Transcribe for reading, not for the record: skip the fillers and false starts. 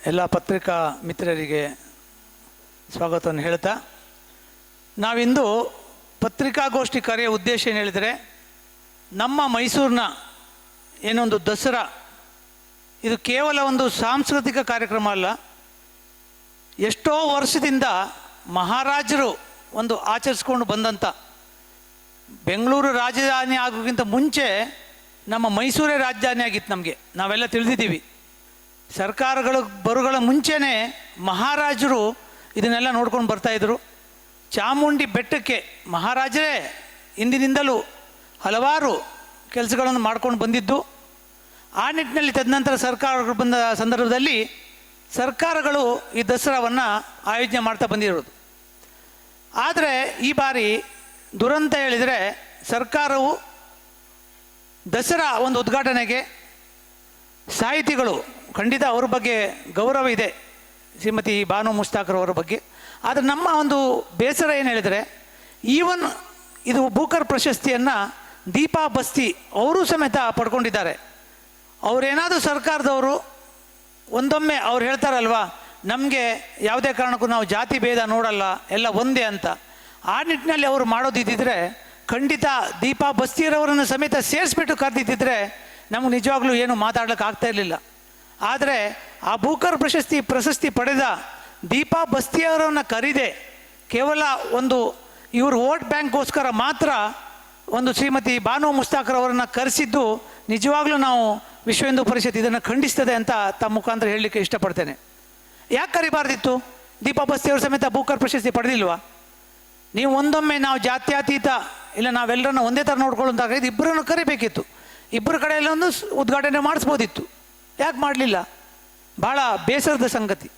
ಎಲ್ಲ ಪತ್ರಿಕಾ ಮಿತ್ರರಿಗೆ ಸ್ವಾಗತವನ್ನು ಹೇಳ್ತಾ, ನಾವಿಂದು ಪತ್ರಿಕಾಗೋಷ್ಠಿ ಕರೆಯ ಉದ್ದೇಶ ಏನು ಹೇಳಿದರೆ, ನಮ್ಮ ಮೈಸೂರಿನ ಏನೊಂದು ದಸರಾ ಇದು ಕೇವಲ ಒಂದು ಸಾಂಸ್ಕೃತಿಕ ಕಾರ್ಯಕ್ರಮ ಅಲ್ಲ. ಎಷ್ಟೋ ವರ್ಷದಿಂದ ಮಹಾರಾಜರು ಒಂದು ಆಚರಿಸ್ಕೊಂಡು ಬಂದಂಥ, ಬೆಂಗಳೂರು ರಾಜಧಾನಿ ಆಗೋಕ್ಕಿಂತ ಮುಂಚೆ ನಮ್ಮ ಮೈಸೂರೇ ರಾಜಧಾನಿ ಆಗಿತ್ತು. ನಮಗೆ ನಾವೆಲ್ಲ ತಿಳಿದಿದ್ದೀವಿ. ಸರ್ಕಾರಗಳು ಬರುಗಳ ಮುಂಚೆನೇ ಮಹಾರಾಜರು ಇದನ್ನೆಲ್ಲ ನೋಡ್ಕೊಂಡು ಬರ್ತಾಯಿದ್ರು. ಚಾಮುಂಡಿ ಬೆಟ್ಟಕ್ಕೆ ಮಹಾರಾಜರೇ ಇಂದಿನಿಂದಲೂ ಹಲವಾರು ಕೆಲಸಗಳನ್ನು ಮಾಡ್ಕೊಂಡು ಬಂದಿದ್ದು. ಆ ನಿಟ್ಟಿನಲ್ಲಿ ತದನಂತರ ಸರ್ಕಾರಗಳು ಬಂದ ಸಂದರ್ಭದಲ್ಲಿ ಸರ್ಕಾರಗಳು ಈ ದಸರಾವನ್ನು ಆಯೋಜನೆ ಮಾಡ್ತಾ ಬಂದಿರೋದು. ಆದರೆ ಈ ಬಾರಿ ದುರಂತ ಹೇಳಿದರೆ, ಸರ್ಕಾರವು ದಸರಾ ಒಂದು ಉದ್ಘಾಟನೆಗೆ ಸಾಹಿತಿಗಳು ಖಂಡಿತ ಅವ್ರ ಬಗ್ಗೆ ಗೌರವ ಇದೆ, ಶ್ರೀಮತಿ ಬಾನು ಮುಸ್ತಾಕ್ರವರ ಬಗ್ಗೆ. ಆದರೆ ನಮ್ಮ ಒಂದು ಬೇಸರ ಏನು ಹೇಳಿದರೆ, ಈವನ್ ಇದು ಬೂಕರ್ ಪ್ರಶಸ್ತಿಯನ್ನು ದೀಪಾ ಬಸ್ತಿ ಅವರು ಸಮೇತ ಪಡ್ಕೊಂಡಿದ್ದಾರೆ. ಅವರೇನಾದರೂ ಸರ್ಕಾರದವರು ಒಂದೊಮ್ಮೆ ಅವ್ರು ಹೇಳ್ತಾರಲ್ವ, ನಮಗೆ ಯಾವುದೇ ಕಾರಣಕ್ಕೂ ನಾವು ಜಾತಿ ಭೇದ ನೋಡಲ್ಲ, ಎಲ್ಲ ಒಂದೇ ಅಂತ. ಆ ನಿಟ್ಟಿನಲ್ಲಿ ಅವರು ಮಾಡೋದಿದ್ದರೆ ಖಂಡಿತ ದೀಪಾ ಬಸ್ತಿಯರವರನ್ನು ಸಮೇತ ಸೇರಿಸ್ಬಿಟ್ಟು ಕರೆದಿದ್ದರೆ ನಮಗೆ ನಿಜವಾಗ್ಲೂ ಏನು ಮಾತಾಡ್ಲಿಕ್ಕೆ ಆಗ್ತಾ ಇರಲಿಲ್ಲ. ಆದರೆ ಆ ಬೂಕರ್ ಪ್ರಶಸ್ತಿ ಪಡೆದ ದೀಪಾ ಬಸ್ತಿಯವರನ್ನು ಕರೀದೆ ಕೇವಲ ಒಂದು ಇವರು ವೋಟ್ ಬ್ಯಾಂಕ್ಗೋಸ್ಕರ ಮಾತ್ರ ಒಂದು ಶ್ರೀಮತಿ ಬಾನು ಮುಸ್ತಾಕ್ರವರನ್ನು ಕರೆಸಿದ್ದು ನಿಜವಾಗ್ಲೂ ನಾವು ವಿಶ್ವ ಹಿಂದೂ ಪರಿಷತ್ ಇದನ್ನು ಖಂಡಿಸ್ತದೆ ಅಂತ ತಮ್ಮ ಮುಖಾಂತರ ಹೇಳಲಿಕ್ಕೆ ಇಷ್ಟಪಡ್ತೇನೆ. ಯಾಕೆ ಕರಿಬಾರ್ದಿತ್ತು? ದೀಪಾ ಬಸ್ತಿಯವರು ಸಮೇತ ಬೂಕರ್ ಪ್ರಶಸ್ತಿ ಪಡೆದಿಲ್ವಾ? ನೀವು ಒಂದೊಮ್ಮೆ ನಾವು ಜಾತ್ಯತೀತ ಇಲ್ಲ ನಾವೆಲ್ಲರನ್ನ ಒಂದೇ ಥರ ನೋಡ್ಕೊಳ್ಳುವಂತಾಗ ಇದು ಇಬ್ಬರನ್ನು ಕರಿಬೇಕಿತ್ತು. ಇಬ್ಬರ ಕಡೆಯಲ್ಲೊಂದು ಉದ್ಘಾಟನೆ ಮಾಡಿಸ್ಬೋದಿತ್ತು. ಯಾಕೆ ಮಾಡಲಿಲ್ಲ? ಭಾಳ ಬೇಸರದ ಸಂಗತಿ.